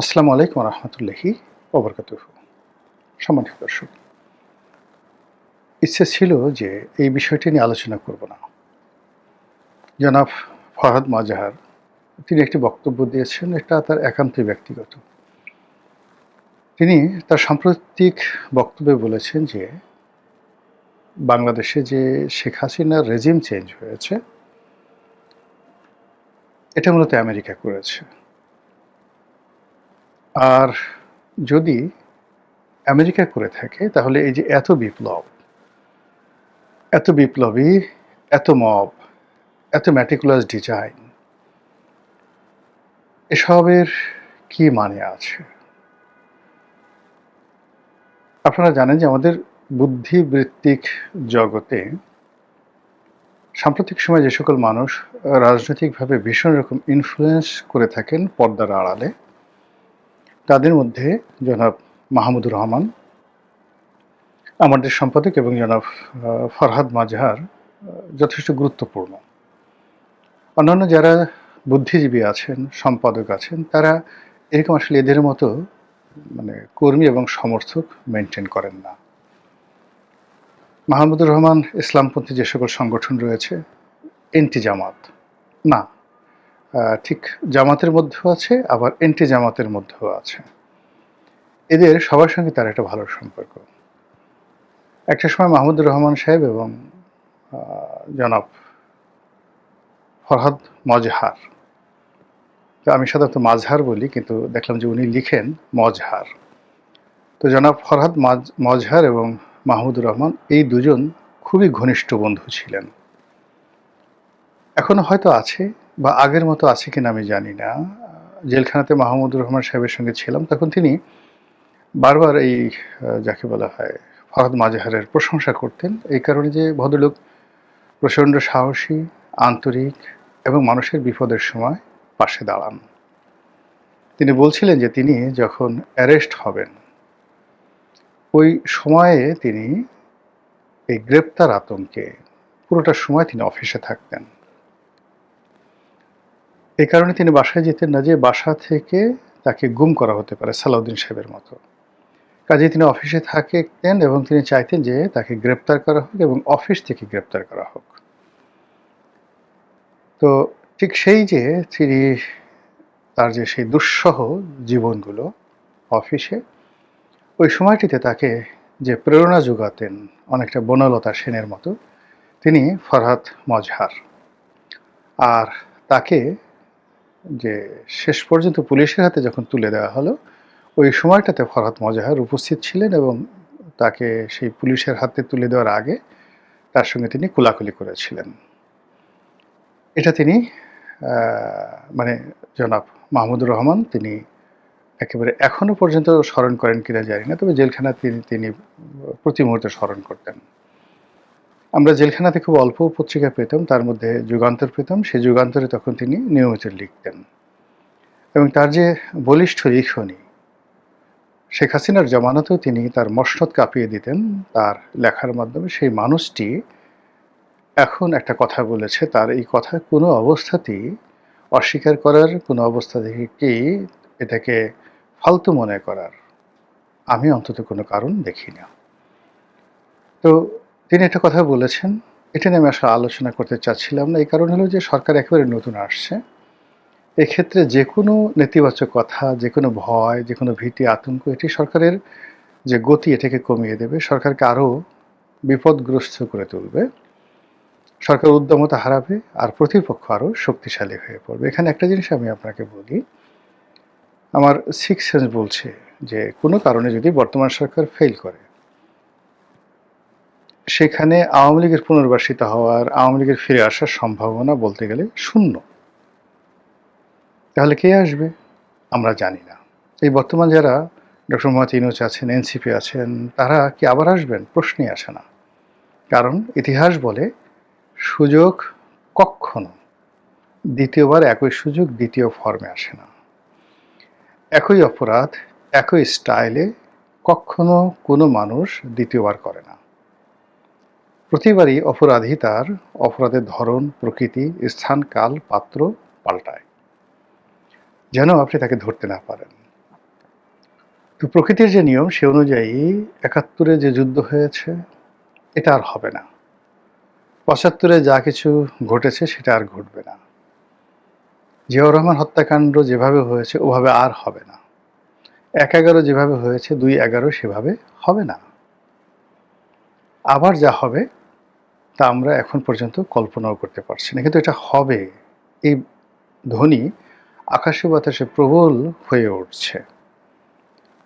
আসসালামু আলাইকুম রহমতুল্লাহি ওবরকাতুহু। সম্মানিত দর্শক, ইচ্ছে ছিল যে এই বিষয়টি নিয়ে আলোচনা করব না। জনাব ফরহাদ মাজহার তিনি একটি বক্তব্য দিয়েছেন, এটা তার একান্তই ব্যক্তিগত। তিনি তার সাম্প্রতিক বক্তব্যে বলেছেন যে বাংলাদেশে যে শেখ হাসিনার রেজিম চেঞ্জ হয়েছে এটা মূলত আমেরিকা করেছে। আর যদি আমেরিকা করে থাকে তাহলে এই যে এত বিপ্লব, এত বিপ্লবী, এত মব, এত ম্যাটিকুলাস ডিজাইন, এসবের কি মানে আছে? আপনারা জানেন যে আমাদের বুদ্ধিবৃত্তিক জগতে সাম্প্রতিক সময়ে যে সকল মানুষ রাজনৈতিকভাবে ভীষণ রকম ইনফ্লুয়েন্স করে থাকেন পর্দার আড়ালে, তাদের মধ্যে জনাব মাহমুদুর রহমান, আমাদের সম্পাদক, এবং জনাব ফরহাদ মাজহার যথেষ্ট গুরুত্বপূর্ণ। অন্যান্য যারা বুদ্ধিজীবী আছেন, সম্পাদক আছেন, তারা এরকম আসলে এদের মতো কর্মী এবং সমর্থক মেনটেন করেন না। মাহমুদুর রহমান ইসলামপন্থী যে সকল সংগঠন রয়েছে, এন্টি জামাত না, ঠিক জামাতের মধ্যেও আছে, আবার এন্টি জামাতের মধ্যেও আছে। এদের সবার সঙ্গে তার একটা ভালো সম্পর্ক। একটা সময় মাহমুদুর রহমান সাহেব এবং জনাব ফরহাদ মজহার, তো আমি সাধারণত মাজহার বলি, কিন্তু দেখলাম যে উনি লিখেন মজহার। তো জনাব ফরহাদ মজহার এবং মাহমুদুর রহমান এই দুজন খুবই ঘনিষ্ঠ বন্ধু ছিলেন। এখনো হয়তো আছে, বা আগের মতো আছে কিনা আমি জানি না। জেলখানাতে মাহমুদুর রহমান সাহেবের সঙ্গে ছিলাম, তখন তিনি বারবার এই যাকে বলা হয় ফরহাদ মাজহারের প্রশংসা করতেন, এই কারণে যে ভদ্রলোক প্রচণ্ড সাহসী, আন্তরিক এবং মানুষের বিপদের সময় পাশে দাঁড়ান। তিনি বলছিলেন যে তিনি যখন অ্যারেস্ট হবেন ওই সময়ে তিনি এই গ্রেপ্তার আতঙ্কে পুরোটা সময় তিনি অফিসে থাকতেন। এই কারণে তিনি বাসায় যেতেন না, যে বাসা থেকে তাকে গুম করা হতে পারে সালাউদ্দিন সাহেবের মতো। কাজেই তিনি অফিসে থাকতেন এবং তিনি চাইতেন যে তাকে গ্রেপ্তার করা হোক এবং অফিস থেকে গ্রেপ্তার করা হোক। তো ঠিক সেই যে তিনি তার যে সেই দুঃসহ জীবনগুলো অফিসে, ওই সময়টিতে তাকে যে প্রেরণা যোগাতেন অনেকটা বনলতা সেনের মতো, তিনি ফরহাদ মজহার। আর তাকে যে শেষ পর্যন্ত পুলিশের হাতে যখন তুলে দেওয়া হলো, ওই সময়টাতে ফরহাদ মজহার উপস্থিত ছিলেন এবং তাকে সেই পুলিশের হাতে তুলে দেওয়ার আগে তার সঙ্গে তিনি কোলাকুলি করেছিলেন। এটা তিনি মানে জনাব মাহমুদুর রহমান তিনি একেবারে এখনো পর্যন্ত স্মরণ করেন কিনা জানি না, তবে জেলখানা তিনি প্রতি মুহূর্তে স্মরণ করতেন। আমরা জেলখানাতে খুব অল্প পত্রিকা পেতাম, তার মধ্যে যুগান্তর পেতাম। সেই যুগান্তরে তখন তিনি নিয়মিত লিখতেন এবং তার যে বলিষ্ঠ লিখনী, শেখ হাসিনার জামানতেও তিনি তার মসনদ কাঁপিয়ে দিতেন তার লেখার মাধ্যমে। সেই মানুষটি এখন একটা কথা বলেছে, তার এই কথা কোনো অবস্থাতেই অস্বীকার করার, কোনো অবস্থা থেকেই এটাকে ফালতু মনে করার আমি অন্তত কোনো কারণ দেখি না। তো তিনি একটা কথা বলেছেন, এটা নিয়ে আমি আসলে আলোচনা করতে চাচ্ছিলাম না। এই কারণ হলো যে সরকার একেবারে নতুন আসছে। এক্ষেত্রে যে কোনো নেতিবাচক কথা, যে কোনো ভয়, যে কোনো ভীতি, আতঙ্ক, এটি সরকারের যে গতি এটাকে কমিয়ে দেবে, সরকারকে আরও বিপদগ্রস্ত করে তুলবে। সরকার উদ্যমতা হারাবে আর প্রতিপক্ষ আরও শক্তিশালী হয়ে পড়বে। এখানে একটা জিনিস আমি আপনাকে বলি, আমার সিক্স সেন্স বলছে যে কোনো কারণে যদি বর্তমান সরকার ফেল করে, সেখানে আওয়ামী লীগের পুনর্বাসিত হওয়ার, আওয়ামী লীগের ফিরে আসার সম্ভাবনা বলতে গেলে শূন্য। তাহলে কে আসবে আমরা জানি না। এই বর্তমান যারা ডক্টর মোহাম্মদ ইউনূস আছেন, এনসিপি আছেন, তারা কি আবার আসবেন? প্রশ্নই আসে না। কারণ ইতিহাস বলে সুযোগ কখনো দ্বিতীয়বার একই সুযোগ দ্বিতীয় ফর্মে আসে না। একই অপরাধ একই স্টাইলে কখনো কোনো মানুষ দ্বিতীয়বার করে না। প্রতিবারই অপরাধী তার অপরাধের ধরন, প্রকৃতি, স্থান, কাল, পাত্র পাল্টায়, যেন আপনি তাকে ধরতে না পারেন। তো প্রকৃতির যে নিয়ম সে অনুযায়ী ৭১-এ যে যুদ্ধ হয়েছে এটা আর হবে না। ৭৫-এ যা কিছু ঘটেছে সেটা আর ঘটবে না। জিয়াউর রহমান হত্যাকাণ্ড যেভাবে হয়েছে ওভাবে আর হবে না। ১/১১ যেভাবে হয়েছে ২/১১ সেভাবে হবে না। আবার যা হবে তা আমরা এখন পর্যন্ত কল্পনাও করতে পারছি না। কিন্তু এটা হবে, এই ধ্বনি আকাশে বাতাসে প্রবল হয়ে উঠছে।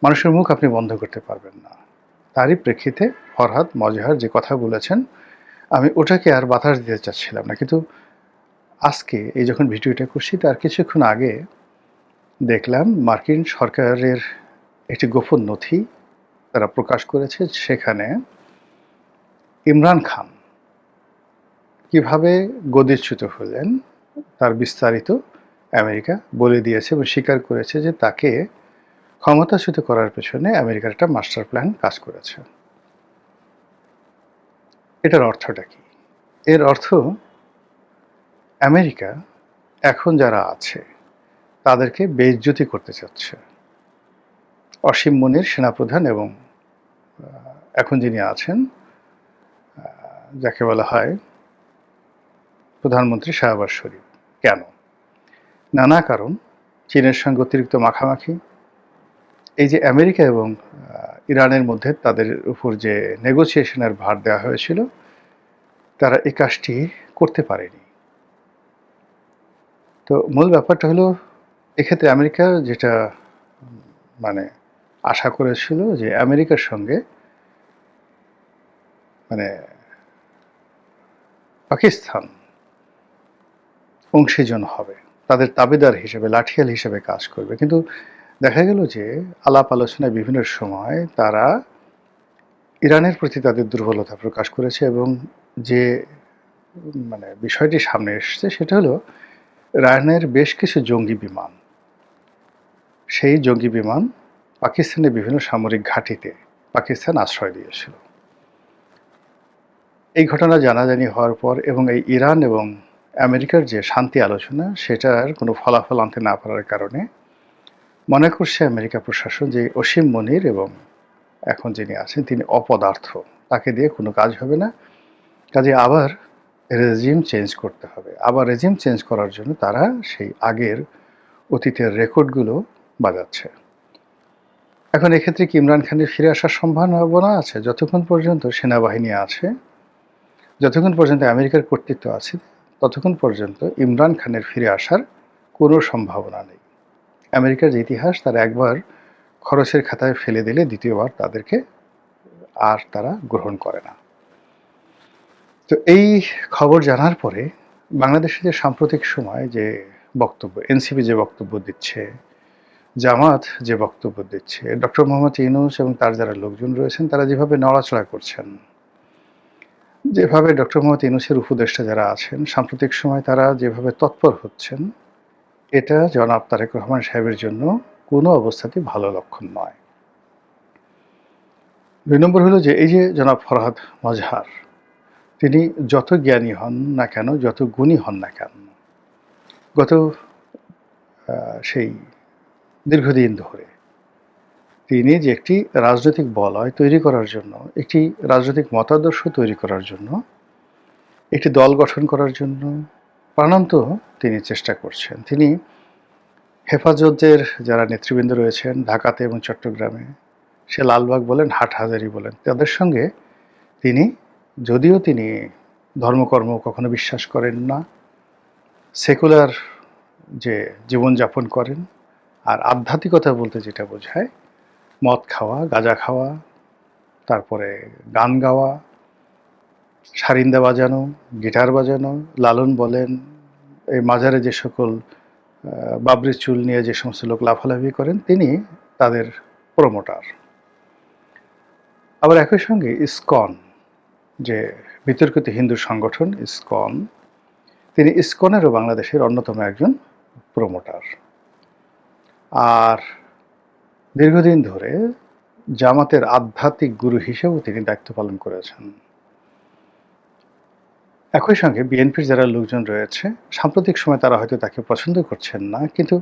মানুষের মুখ আপনি বন্ধ করতে পারবেন না। তারই প্রেক্ষিতে ফরহাদ মজহার যে কথা বলেছেন, আমি ওটাকে আর বাতাস দিতে চাচ্ছিলাম না। কিন্তু আজকে এই যখন ভিডিওটা করছি তার কিছুক্ষণ আগে দেখলাম মার্কিন সরকারের একটি গোপন নথি তারা প্রকাশ করেছে। সেখানে ইমরান খান কিভাবে গদিচ্যুত হলেন তার বিস্তারিত আমেরিকা বলে দিয়েছে এবং স্বীকার করেছে যে তাকে ক্ষমতাচ্যুত করার পেছনে আমেরিকার একটা মাস্টার প্ল্যান কাজ করেছে। এটার অর্থটা কি? এর অর্থ আমেরিকা এখন যারা আছে তাদেরকে বেইজ্জতি করতে চাচ্ছে। অসীম মুনির সেনাপ্রধান এবং এখন যিনি আছেন যাকে বলা হয় প্রধানমন্ত্রী শাহবাজ শরীফ। কেন? নানা কারণ। চীনের সঙ্গে অতিরিক্ত মাখামাখি, এই যে আমেরিকা এবং ইরানের মধ্যে তাদের উপর যে নেগোসিয়েশনের ভার দেওয়া হয়েছিল তারা এই কাজটি করতে পারেনি। তো মূল ব্যাপারটা হলো এক্ষেত্রে আমেরিকা যেটা মানে আশা করেছিল যে আমেরিকার সঙ্গে মানে পাকিস্তান অংশীজন হবে, তাদের তাবেদার হিসেবে লাঠিয়াল হিসেবে কাজ করবে। কিন্তু দেখা গেল যে আলাপ আলোচনায় বিভিন্ন সময় তারা ইরানের প্রতি তাদের দুর্বলতা প্রকাশ করেছে এবং যে বিষয়টি সামনে এসছে সেটা হলো ইরানের বেশ কিছু জঙ্গি বিমান, সেই জঙ্গি বিমান পাকিস্তানের বিভিন্ন সামরিক ঘাঁটিতে পাকিস্তান আশ্রয় দিয়েছিল। এই ঘটনা জানাজানি হওয়ার পর এবং এই ইরান এবং আমেরিকার যে শান্তি আলোচনা সেটার কোনো ফলাফল আনতে না পারার কারণে মনে করছে আমেরিকা প্রশাসন যে অসীম মুনির এবং এখন যিনি আছেন তিনি অপদার্থ, তাকে দিয়ে কোনো কাজ হবে না, কাজে আবার রেজিম চেঞ্জ করতে হবে। আবার রেজিম চেঞ্জ করার জন্য তারা সেই আগের অতীতের রেকর্ডগুলো বাজাচ্ছে। এখন এক্ষেত্রে কি ইমরান খানের ফিরে আসার সম্ভাবনা আছে? যতক্ষণ পর্যন্ত সেনাবাহিনী আছে, যতক্ষণ পর্যন্ত আমেরিকার কর্তৃত্ব আছে, ততক্ষণ পর্যন্ত ইমরান খানের ফিরে আসার কোনো সম্ভাবনা নেই। আমেরিকার যে ইতিহাস তারা একবার খরচের খাতায় ফেলে দিলে দ্বিতীয়বার তাদেরকে আর তারা গ্রহণ করে না। তো এই খবর জানার পরে বাংলাদেশে যে সাম্প্রতিক সময় যে বক্তব্য, এনসিপি যে বক্তব্য দিচ্ছে, জামাত যে বক্তব্য দিচ্ছে, ডক্টর মোহাম্মদ ইউনূস এবং তার যারা লোকজন রয়েছেন তারা যেভাবে নড়াচড়া করছেন, যেভাবে ডক্টর মোহাম্মদ ইউনূসের উপদেষ্টা যারা আছেন সাম্প্রতিক সময় তারা যেভাবে তৎপর হচ্ছেন, এটা জনাব তারেক রহমান সাহেবের জন্য কোনো অবস্থাতেই ভালো লক্ষণ নয়। ২ নম্বর হলো যে এই যে জনাব ফরহাদ মজহার, তিনি যত জ্ঞানী হন না কেন, যত গুণী হন না কেন, গত সেই দীর্ঘদিন ধরে তিনি যে একটি রাজনৈতিক বলয় তৈরি করার জন্য, একটি রাজনৈতিক মতাদর্শ তৈরি করার জন্য, একটি দল গঠন করার জন্য প্রাণান্ত তিনি চেষ্টা করছেন। তিনি হেফাজতের যারা নেতৃবৃন্দ রয়েছেন ঢাকাতে এবং চট্টগ্রামে, সে লালবাগ বলেন, হাটহাজারী বলেন, তাদের সঙ্গে তিনি, যদিও তিনি ধর্মকর্ম কখনো বিশ্বাস করেন না, সেকুলার যে জীবনযাপন করেন, আর আধ্যাত্মিকতা বলতে যেটা বোঝায় মদ খাওয়া, গাঁজা খাওয়া, তারপরে গান গাওয়া, সারিন্দা বাজানো, গিটার বাজানো, লালন বলেন, এই মাজারে যে সকল বাবরি চুল নিয়ে যে সমস্ত লোক লাফালাফি করেন তিনি তাদের প্রমোটার। আবার একই সঙ্গে ইসকন যে বিতর্কিত হিন্দু সংগঠন ইসকন, তিনি ইসকনেরও বাংলাদেশের অন্যতম একজন প্রমোটার। আর দীর্ঘদিন ধরে জামাতের আধ্যাত্মিক গুরু হিসেবেও তিনি দায়িত্ব পালন করেছেন। একই সঙ্গে বিএনপির যারা লোকজন রয়েছে সাম্প্রতিক সময় তারা হয়তো তাকে পছন্দ করছেন না, কিন্তু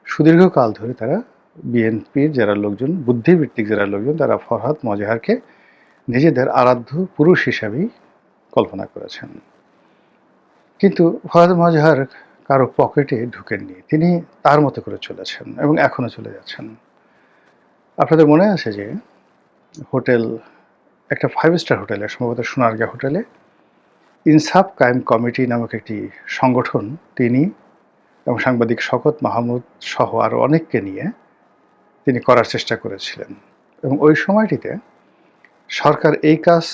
সুদীর্ঘকাল ধরে তারা বিএনপির যারা লোকজন, বুদ্ধিবৃত্তিক যারা লোকজন, তারা ফরহাদ মজহারকে নিজেদের আরাধ্য পুরুষ হিসাবেই কল্পনা করেছেন। কিন্তু ফরহাদ মজহার কারো পকেটে ঢুকেননি। তিনি তার মতো করে চলেছেন এবং এখনো চলে যাচ্ছেন। আপনাদের মনে আছে যে হোটেল, একটা 5 স্টার হোটেলে, সম্ভবত সোনারগাঁ হোটেলে ইনসাফ কায়েম কমিটি নামক একটি সংগঠন তিনি এবং সাংবাদিক শওকত মাহমুদ সহ আরও অনেককে নিয়ে তিনি করার চেষ্টা করেছিলেন। এবং ওই সময়টিতে সরকার এই কাজ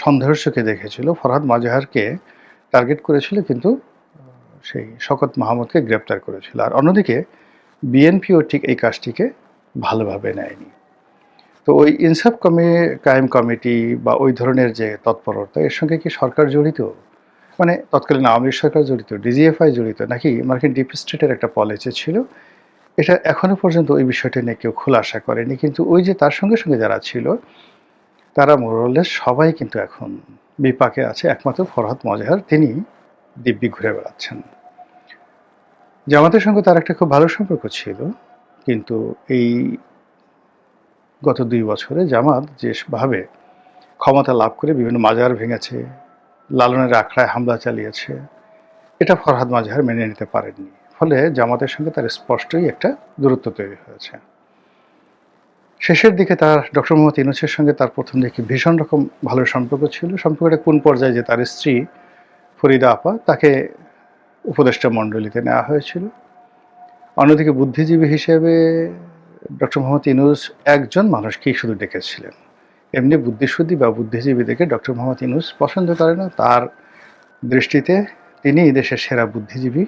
সন্দেহের চোখে দেখেছিল, ফরহাদ মজহারকে টার্গেট করেছিল, কিন্তু সেই শওকত মাহমুদকে গ্রেপ্তার করেছিল। আর অন্যদিকে বিএনপিও ঠিক এই কাজটিকে ভালোভাবে নেয়নি। তো ওই ইনসাফ কায়েম কমিটি বা ওই ধরনের যে তৎপরতা, এর সঙ্গে কি সরকার জড়িত? মানে তৎকালীন আওয়ামী লীগ সরকার জড়িত, ডিজিএফআই জড়িত, নাকি মার্কিন ডিপ স্টেটের একটা পলিসি ছিল? এটা এখনো পর্যন্ত ওই বিষয়টা নিয়ে কেউ খোলাসা করেনি। কিন্তু ওই যে তার সঙ্গে সঙ্গে যারা ছিল, তারা মোরলেস সবাই কিন্তু এখন বিপাকে আছে। একমাত্র ফরহাদ মজহার, তিনি দিব্যি ঘুরে বেড়াচ্ছেন। জামাতের সঙ্গে তার একটা খুব ভালো সম্পর্ক ছিল, কিন্তু এই গত 2 বছরে জামাত যেভাবে ক্ষমতা লাভ করে বিভিন্ন মাজার ভেঙেছে, লালনের আখড়ায় হামলা চালিয়েছে, এটা ফরহাদ মজহার মেনে নিতে পারেননি। ফলে জামাতের সঙ্গে তার স্পষ্টই একটা দূরত্ব তৈরি হয়েছে। শেষের দিকে তার ডক্টর মোহাম্মদ ইউনূসের সঙ্গে তার প্রথম দিকে ভীষণ রকম ভালো সম্পর্ক ছিল। সম্পর্কটা কোন পর্যায়ে যে তার স্ত্রী ফরিদা আপা, তাকে উপদেষ্টা মণ্ডলীতে নেওয়া হয়েছিল। অন্যদিকে বুদ্ধিজীবী হিসেবে ডক্টর মোহাম্মদ ইউনূস একজন মানুষকেই শুধু ডেকেছিলেন। এমনি বুদ্ধিশুদ্ধি বা বুদ্ধিজীবীদেরকে ডক্টর মোহাম্মদ ইউনূস পছন্দ করে না। তার দৃষ্টিতে তিনি দেশের সেরা বুদ্ধিজীবী